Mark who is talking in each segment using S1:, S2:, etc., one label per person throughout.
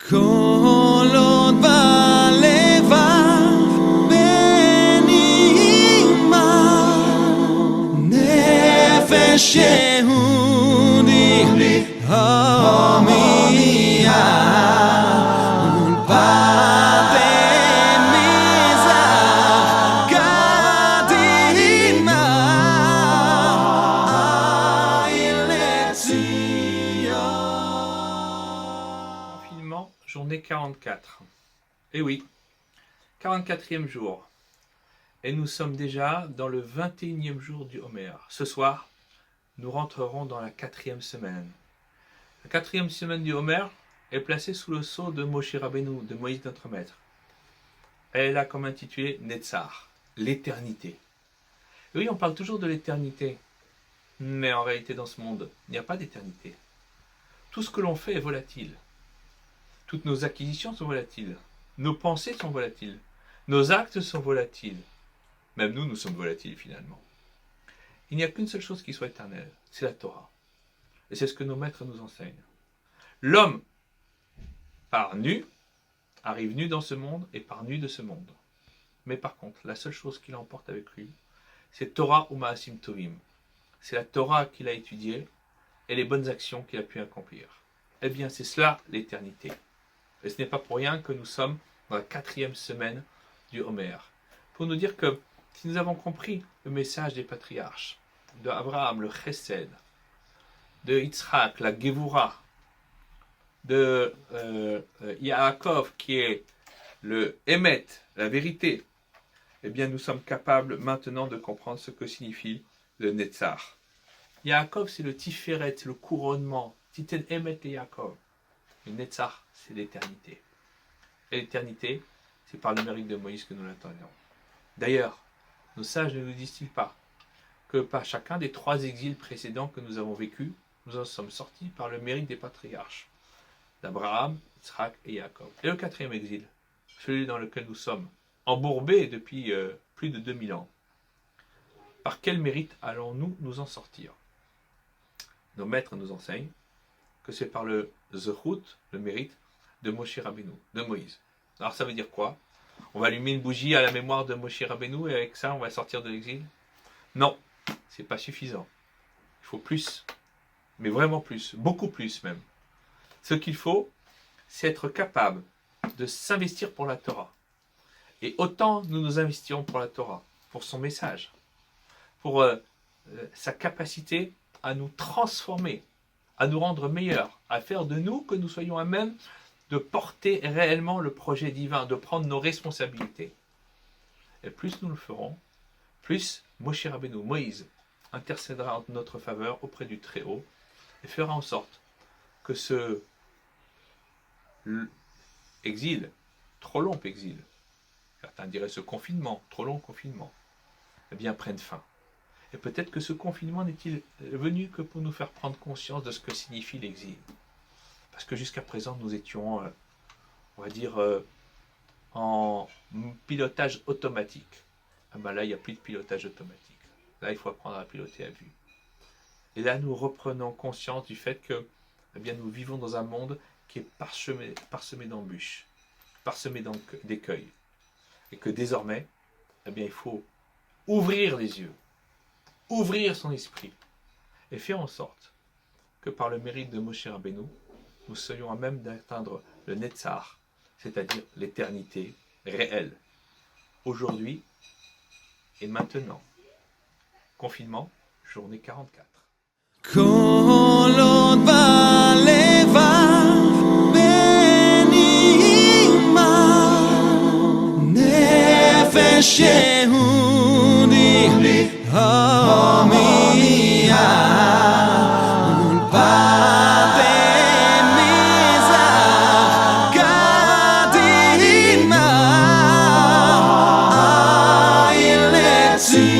S1: כל עוד בלבב בנעימה נפש יהודי הומייה ולבתי מזרח קדימה עין לציון.
S2: Confinement, journée 44. Eh oui, 44e jour. Et nous sommes déjà dans le 21e jour du Homer. Ce soir, nous rentrerons dans la 4e semaine. La 4e semaine du Homer est placée sous le sceau de Moshe Rabbeinu, de Moïse notre maître. Elle a comme intitulé Netzar, l'éternité. Et oui, on parle toujours de l'éternité. Mais en réalité, dans ce monde, il n'y a pas d'éternité. Tout ce que l'on fait est volatile. Toutes nos acquisitions sont volatiles. Nos pensées sont volatiles. Nos actes sont volatiles. Même nous, nous sommes volatiles finalement. Il n'y a qu'une seule chose qui soit éternelle, c'est la Torah. Et c'est ce que nos maîtres nous enseignent. L'homme, part nu, arrive nu dans ce monde et part nu de ce monde. Mais par contre, la seule chose qu'il emporte avec lui, c'est Torah ou Ma'asim Tovim. C'est la Torah qu'il a étudiée et les bonnes actions qu'il a pu accomplir. Eh bien, c'est cela l'éternité. Et ce n'est pas pour rien que nous sommes dans la 4e semaine du Homer. Pour nous dire que si nous avons compris le message des patriarches, de Abraham, le Chesed, de Yitzhak, la Gevura, de Yaakov, qui est le Emet, la vérité, eh bien nous sommes capables maintenant de comprendre ce que signifie le Netzar. Yaakov, c'est le Tiferet, le couronnement. Titen Emet et Yaakov. Le Netzar, c'est l'éternité. Et l'éternité, c'est par le mérite de Moïse que nous l'attendons. D'ailleurs, nos sages ne nous disent-ils pas que par chacun des 3 exils précédents que nous avons vécus, nous en sommes sortis par le mérite des patriarches, d'Abraham, Yitzhak et Yaakov. Et le 4e exil, celui dans lequel nous sommes, embourbés depuis plus de 2000 ans. Par quel mérite allons-nous nous en sortir? Nos maîtres nous enseignent que c'est par le zechut, le mérite de Moshe Rabbeinu, de Moïse. Alors ça veut dire quoi? On va allumer une bougie à la mémoire de Moshe Rabbeinu et avec ça on va sortir de l'exil? Non, c'est pas suffisant. Il faut plus, mais vraiment plus, beaucoup plus même. Ce qu'il faut, c'est être capable de s'investir pour la Torah. Et autant nous nous investirons pour la Torah, pour son message, pour sa capacité à nous transformer, à nous rendre meilleurs, à faire de nous que nous soyons à même de porter réellement le projet divin, de prendre nos responsabilités. Et plus nous le ferons, plus Moshe Rabbeinu, Moïse, intercédera en notre faveur auprès du Très-Haut et fera en sorte que ce exil, trop long exil, certains diraient ce confinement, trop long confinement, eh bien prenne fin. Et peut-être que ce confinement n'est-il venu que pour nous faire prendre conscience de ce que signifie l'exil. Parce que jusqu'à présent, nous étions, on va dire, en pilotage automatique. Ah ben là, il n'y a plus de pilotage automatique. Là, il faut apprendre à piloter à vue. Et là, nous reprenons conscience du fait que eh bien, nous vivons dans un monde qui est parsemé d'embûches, parsemé d'écueils. Et que désormais, eh bien, il faut ouvrir les yeux, ouvrir son esprit et faire en sorte que par le mérite de Moshe Rabbeinu, nous soyons à même d'atteindre le Netzar, c'est-à-dire l'éternité réelle, aujourd'hui et maintenant. Confinement, journée 44.
S1: כל עוד בלבב בנעימה נפש יהודי הומייה ולבתי מזרח קדימה עין לציון.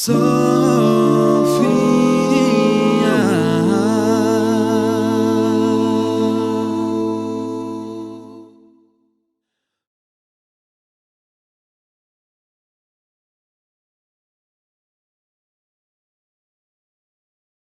S1: So